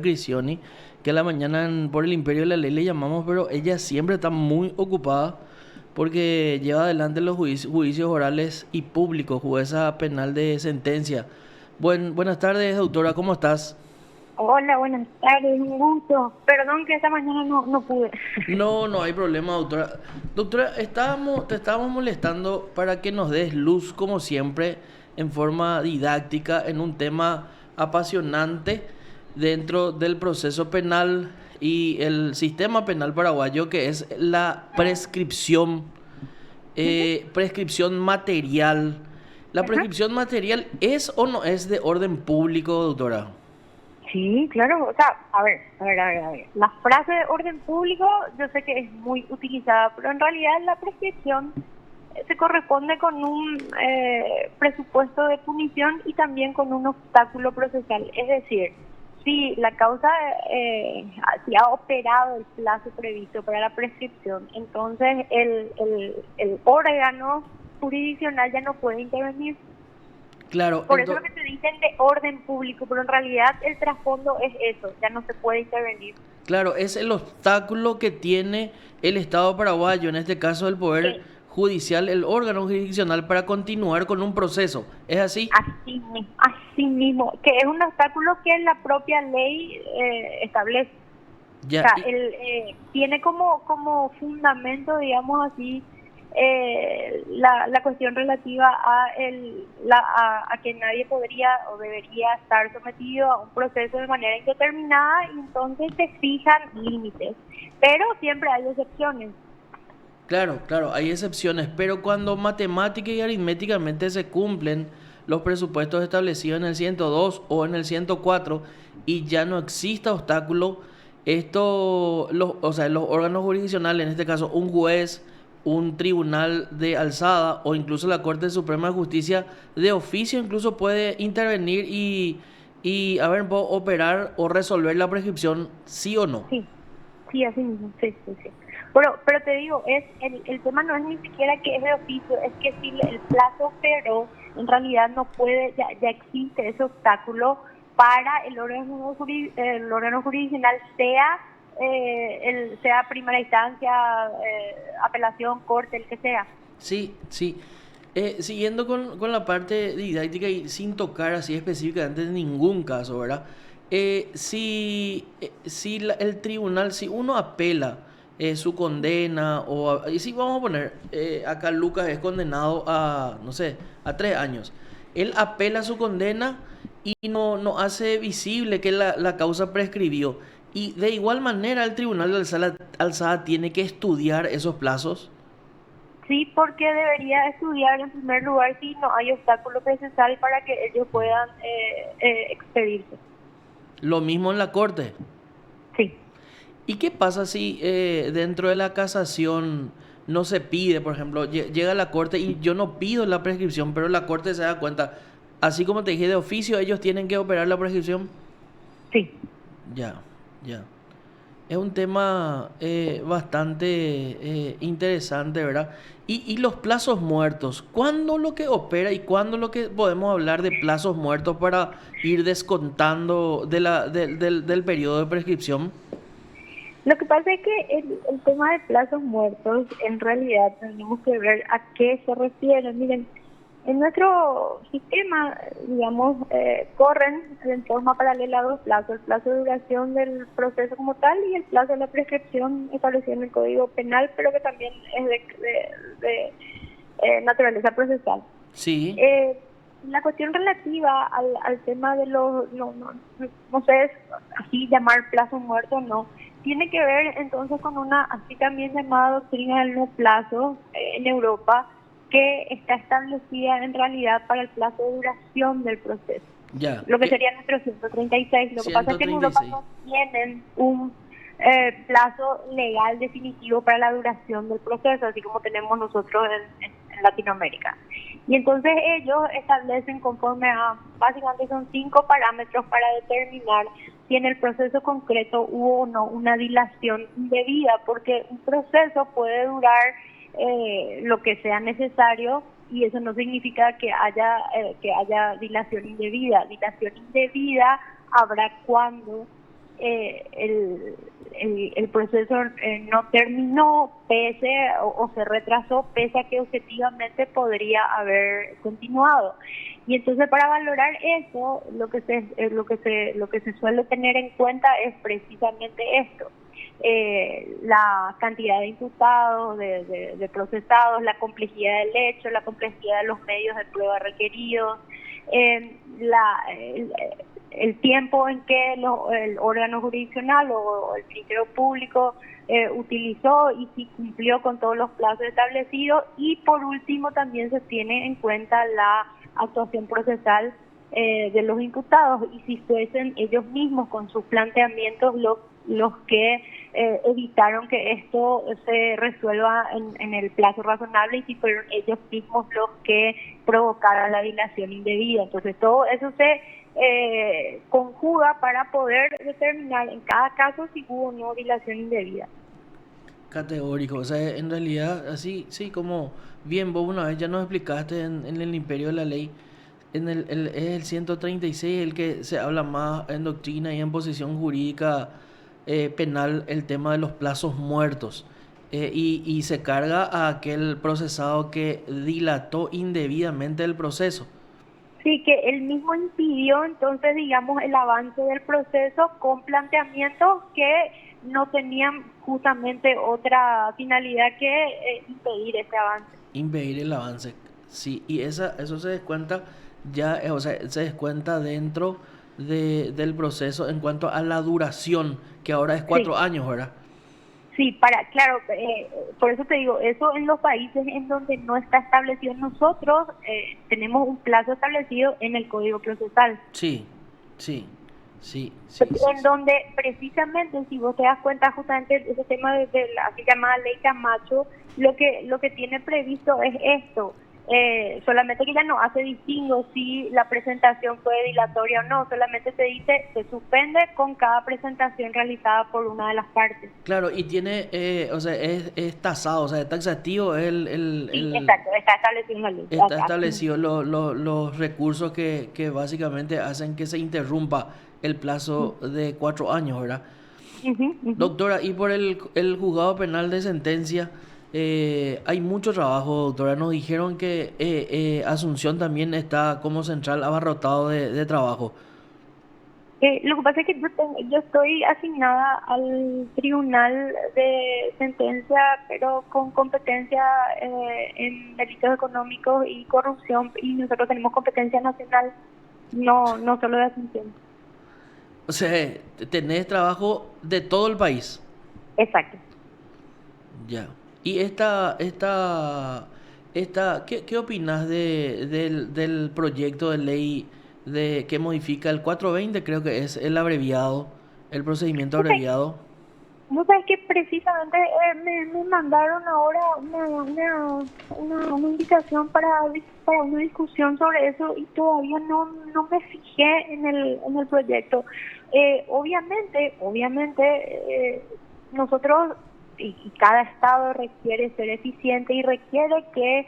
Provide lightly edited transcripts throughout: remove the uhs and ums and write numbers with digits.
Crisioni, que a la mañana por el Imperio de la Ley le llamamos, pero ella siempre está muy ocupada porque lleva adelante los juicios orales y públicos, jueza penal de sentencia. Buenas tardes, doctora, ¿cómo estás? Hola, buenas tardes, un gusto. Perdón que esta mañana no pude. No, no hay problema, doctora. Doctora, te estábamos molestando para que nos des luz, como siempre, en forma didáctica, en un tema apasionante dentro del proceso penal y el sistema penal paraguayo, que es la prescripción, Ujú, prescripción material. ¿La ajá. prescripción material es o no es de orden público, doctora? Sí, claro. O sea, a ver. La frase de orden público yo sé que es muy utilizada, pero en realidad la prescripción se corresponde con un presupuesto de punición y también con un obstáculo procesal. Es decir, si la causa, si ha operado el plazo previsto para la prescripción, entonces el órgano jurisdiccional ya no puede intervenir. Claro, Por eso lo que te dicen de orden público, pero en realidad el trasfondo es eso, ya no se puede intervenir. claro, es el obstáculo que tiene el Estado paraguayo, en este caso el Poder Eh, Judicial, el órgano jurisdiccional, para continuar con un proceso. ¿Es así? así mismo, que es un obstáculo que la propia ley establece. O Ya, sea, él tiene como fundamento, digamos así, la cuestión relativa a que nadie podría o debería estar sometido a un proceso de manera indeterminada y entonces se fijan límites. Pero siempre hay excepciones. claro, claro, hay excepciones, pero cuando matemática y aritméticamente se cumplen los presupuestos establecidos en el 102 o en el 104 y ya no exista obstáculo, o sea, los órganos jurisdiccionales, en este caso un juez, un tribunal de alzada o incluso la Corte Suprema de Justicia de oficio incluso puede intervenir y a ver, puedo operar o resolver la prescripción, sí o no. Sí, sí, así mismo, sí. Pero te digo, el tema no es ni siquiera que es de oficio, es que si el plazo pero en realidad no puede, ya existe ese obstáculo para el órgano jurisdiccional, sea primera instancia, apelación, corte, el que sea. Sí, sí. Siguiendo con la parte didáctica y sin tocar así específicamente en ningún caso, ¿verdad? Si el tribunal, si uno apela su condena, y si vamos a poner, acá Lucas es condenado a, no sé, a 3 años. Él apela su condena y no hace visible que la causa prescribió. Y de igual manera el tribunal de alzada tiene que estudiar esos plazos. Sí, porque debería estudiar en primer lugar si no hay obstáculo procesal para que ellos puedan expedirse. Lo mismo en la corte. Sí. ¿Y qué pasa si dentro de la casación no se pide, por ejemplo, llega a la corte y yo no pido la prescripción, pero la corte se da cuenta, así como te dije de oficio, ellos tienen que operar la prescripción? Sí. Ya, ya. Es un tema bastante interesante, ¿verdad? Y los plazos muertos, ¿cuándo lo que opera y cuándo lo que podemos hablar de plazos muertos para ir descontando del periodo de prescripción? Lo que pasa es que el tema de plazos muertos, en realidad tenemos que ver a qué se refiere. Miren, en nuestro sistema, digamos, corren en forma paralela dos plazos, el plazo de duración del proceso como tal y el plazo de la prescripción establecido en el Código Penal, pero que también es de naturaleza procesal. Sí. Eh, la cuestión relativa al tema de no sé así llamar plazo muerto, no, tiene que ver entonces con una así también llamada doctrina del no plazo en Europa, que está establecida en realidad para el plazo de duración del proceso, Ya, lo que que sería nuestro 136. Lo que pasa es que en Europa 136. no tienen un plazo legal definitivo para la duración del proceso, así como tenemos nosotros en Latinoamérica. Y entonces ellos establecen conforme a, básicamente son 5 parámetros para determinar si en el proceso concreto hubo o no una dilación indebida, porque un proceso puede durar lo que sea necesario y eso no significa que haya dilación indebida. Dilación indebida habrá cuando el proceso no terminó o se retrasó pese a que objetivamente podría haber continuado. Y entonces para valorar eso, lo que se suele tener en cuenta es precisamente esto. La cantidad de imputados, de procesados, la complejidad del hecho, la complejidad de los medios de prueba requeridos, el tiempo en que el órgano jurisdiccional o el Ministerio Público utilizó y si cumplió con todos los plazos establecidos, y por último también se tiene en cuenta la actuación procesal de los imputados, y si fuesen ellos mismos con sus planteamientos los que evitaron que esto se resuelva en el plazo razonable, y si fueron ellos mismos los que provocaron la dilación indebida. Entonces todo eso se conjuga para poder determinar en cada caso si hubo o no dilación indebida. Categórico, o sea, en realidad, así, sí, como bien vos una vez ya nos explicaste en el Imperio de la Ley, es el 136 el que se habla más en doctrina y en posición jurídica penal, el tema de los plazos muertos, y se carga a aquel procesado que dilató indebidamente el proceso. Sí, que él mismo impidió entonces, digamos, el avance del proceso con planteamientos que no tenían justamente otra finalidad que impedir ese avance. Impedir el avance, sí, y eso se descuenta ya, o sea, se descuenta dentro del proceso en cuanto a la duración, que ahora es Sí. 4 años, ¿verdad? Sí, claro, por eso te digo, eso en los países en donde no está establecido, nosotros tenemos un plazo establecido en el Código Procesal. Sí, sí, sí, sí, sí, En sí. donde precisamente, si vos te das cuenta justamente ese tema de la así llamada ley Camacho, lo que tiene previsto es esto, solamente que ya no hace distingo si la presentación fue dilatoria o no, solamente se dice se suspende con cada presentación realizada por una de las partes. Claro, y tiene, o sea, es tasado, o sea, es taxativo, Sí, exacto, está establecido en la ley. está establecido los recursos que básicamente hacen que se interrumpa el plazo de 4 años, ¿verdad? Ujú, ujú. Doctora, y por el juzgado penal de sentencia, hay mucho trabajo, doctora. Nos dijeron que Asunción también está como central abarrotado de trabajo. Lo que pasa es que yo estoy asignada al tribunal de sentencia, pero con competencia en delitos económicos y corrupción, y nosotros tenemos competencia nacional, no solo de Asunción. O sea, tenés trabajo de todo el país. Exacto. Ya. Y ¿qué opinas del proyecto de ley que modifica el 420, creo que es el abreviado, el procedimiento No sé, abreviado? no sabes que precisamente me mandaron ahora una invitación para una discusión sobre eso, y todavía no me fijé en el proyecto. Obviamente, nosotros y cada estado requiere ser eficiente y requiere que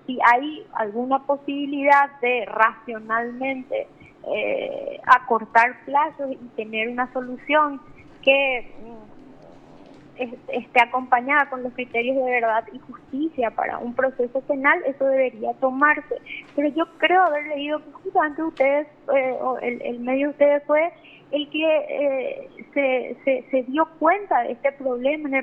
si hay alguna posibilidad de racionalmente acortar plazos y tener una solución que esté acompañada con los criterios de verdad y justicia para un proceso penal, eso debería tomarse. Pero yo creo haber leído que justamente ustedes, o el medio de ustedes fue el que se dio cuenta de este problema en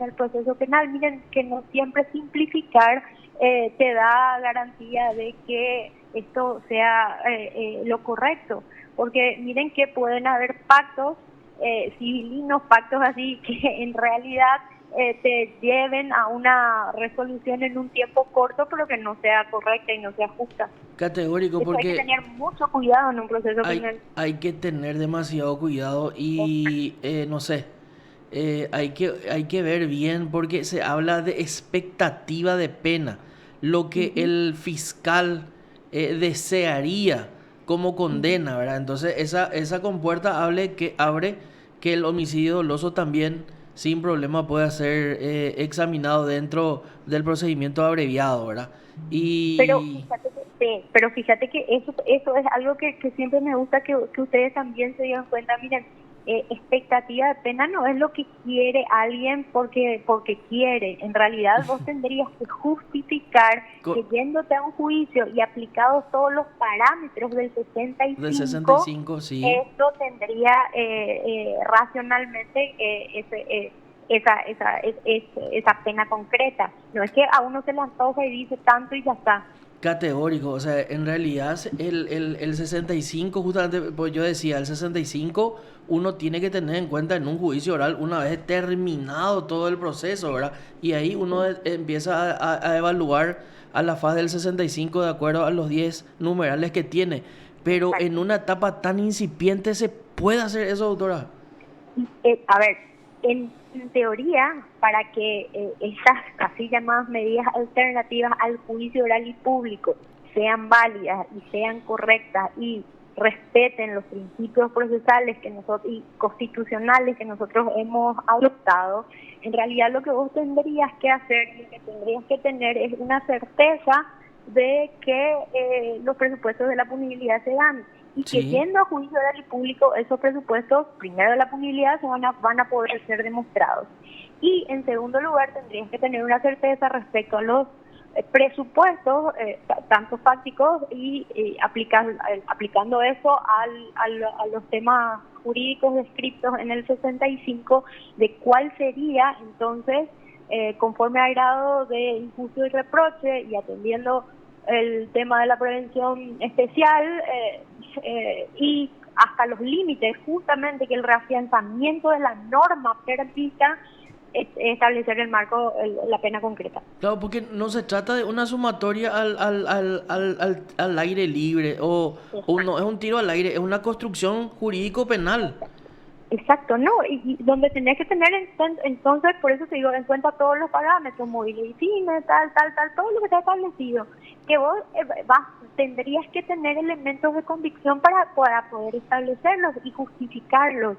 el proceso penal. Miren que no siempre simplificar te da garantía de que esto sea lo correcto, porque miren que pueden haber pactos civilinos, pactos así que en realidad te lleven a una resolución en un tiempo corto, pero que no sea correcta y no sea justa. Categórico, Eso hay que porque tener mucho cuidado en un proceso penal. hay que tener demasiado cuidado y no sé, hay que ver bien porque se habla de expectativa de pena, lo que Ujú, el fiscal desearía como ujú. condena, ¿verdad? Entonces esa compuerta abre que el homicidio doloso también sin problema pueda ser examinado dentro del procedimiento abreviado, ¿verdad? Pero Y fíjate que, sí, eso es algo que siempre me gusta que ustedes también se den cuenta. Miren, expectativa de pena no es lo que quiere alguien porque quiere. En realidad vos tendrías que justificar que yéndote a un juicio y aplicados todos los parámetros del Del 65, 65, sí. esto tendría racionalmente esa pena concreta. No es que a uno se le antoja y dice tanto y ya está. Categórico, o sea, en realidad el 65, justamente, pues yo decía, el 65 uno tiene que tener en cuenta en un juicio oral una vez terminado todo el proceso, ¿verdad? Y ahí uno empieza a evaluar a la faz del 65 de acuerdo a los 10 numerales que tiene. Pero en una etapa tan incipiente se puede hacer eso, doctora. A ver, en teoría, para que esas así llamadas medidas alternativas al juicio oral y público sean válidas y sean correctas y respeten los principios procesales que nosotros y constitucionales que nosotros hemos adoptado, en realidad lo que vos tendrías que hacer y lo que tendrías que tener es una certeza de que los presupuestos de la punibilidad se dan y que Sí. yendo a juicio oral y público esos presupuestos, primero de la punibilidad, van a poder ser demostrados. Y en segundo lugar, tendrías que tener una certeza respecto a los presupuestos, tanto fácticos, y aplicando eso a los temas jurídicos descritos en el 65, de cuál sería entonces, conforme al grado de injusto y reproche y atendiendo el tema de la prevención especial y hasta los límites justamente que el reafianzamiento de la norma permita establecer el marco, la pena concreta. Claro, porque no se trata de una sumatoria al aire libre o no es un tiro al aire, es una construcción jurídico-penal. Exacto, no, y donde tenés que tener entonces, por eso te digo, en cuenta todos los parámetros, móviles y fines, tal, todo lo que está establecido, que vos tendrías que tener elementos de convicción para poder establecerlos y justificarlos.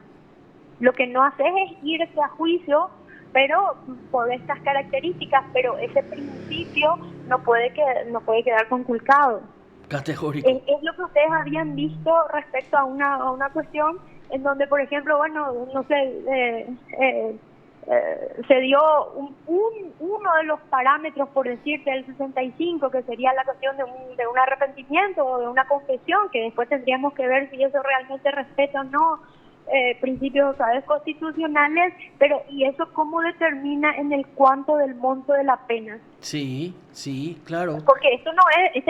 Lo que no haces es irte a juicio, pero por estas características, pero ese principio no puede quedar conculcado. Categórico. Es lo que ustedes habían visto respecto a una cuestión en donde, por ejemplo, bueno, no sé, se dio uno de los parámetros, por decirte, del 65, que sería la cuestión de un arrepentimiento o de una confesión, que después tendríamos que ver si eso realmente respeta o no principios, ¿sabes?, constitucionales, pero ¿y eso cómo determina en el cuánto del monto de la pena? Sí, sí, claro. Porque este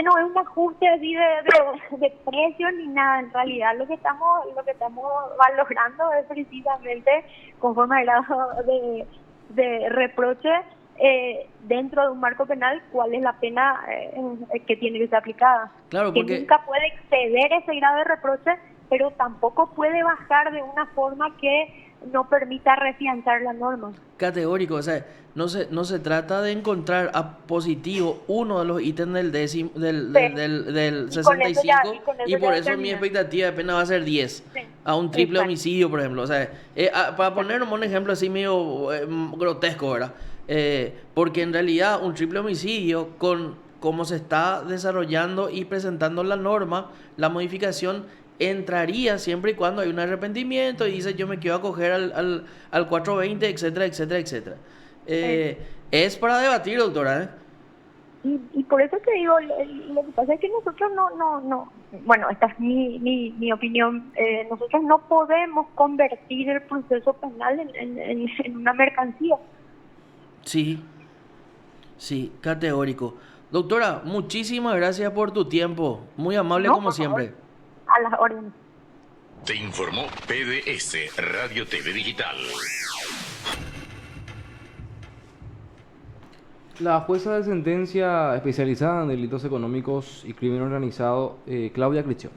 no es un ajuste así de precio ni nada. En realidad lo que estamos valorando es precisamente, conforme al grado de reproche dentro de un marco penal, cuál es la pena que tiene que ser aplicada. Claro, Que porque nunca puede exceder ese grado de reproche, pero tampoco puede bajar de una forma que no permita refianzar la norma. categórico, o sea, no se trata de encontrar a positivo uno de los ítems del Y con eso 65 y ya por eso mi termina. expectativa de pena va a ser 10 Sí, a un triple exacto. homicidio, por ejemplo. O sea, para poner un ejemplo así medio grotesco, ¿verdad? Porque en realidad un triple homicidio con cómo se está desarrollando y presentando la norma, la modificación entraría siempre y cuando hay un arrepentimiento y dice yo me quiero acoger al 420, etcétera, etcétera, etcétera. Es para debatir, doctora, ¿eh? Y por eso te digo, lo que pasa es que nosotros no, bueno, esta es mi opinión, nosotros no podemos convertir el proceso penal en una mercancía. Sí, sí, categórico. Doctora, muchísimas gracias por tu tiempo. Muy amable No, como por favor, siempre. a las órdenes. Te informó PDS Radio TV Digital. La jueza de sentencia especializada en delitos económicos y crimen organizado, Claudia Cristian.